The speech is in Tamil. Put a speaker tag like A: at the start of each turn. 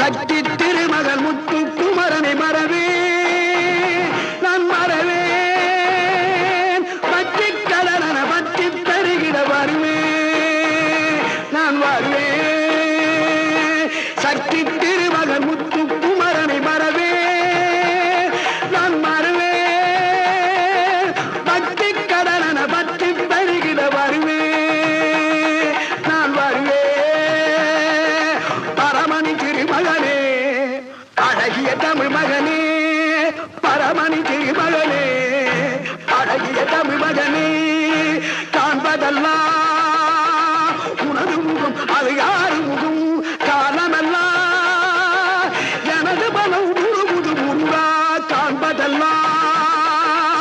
A: சக்தி திருமகள் முத்து குமரனை மறவே நான் மறவேன். பற்றி கடன பற்றி தருகிட வருவேன் நான் வருவேன். சக்தி திருமகள் முத்து குமரனை மறவே நான் மறவேன். பற்றி கடன பற்றி தருகிட வருவேன் நான் வருவேன். பரமணி திருமகனே அழகிய தமிழ் மகனே, பரமணி திருமகனே அழகிய தமிழ் மகனே, காண்பதெல்லாம்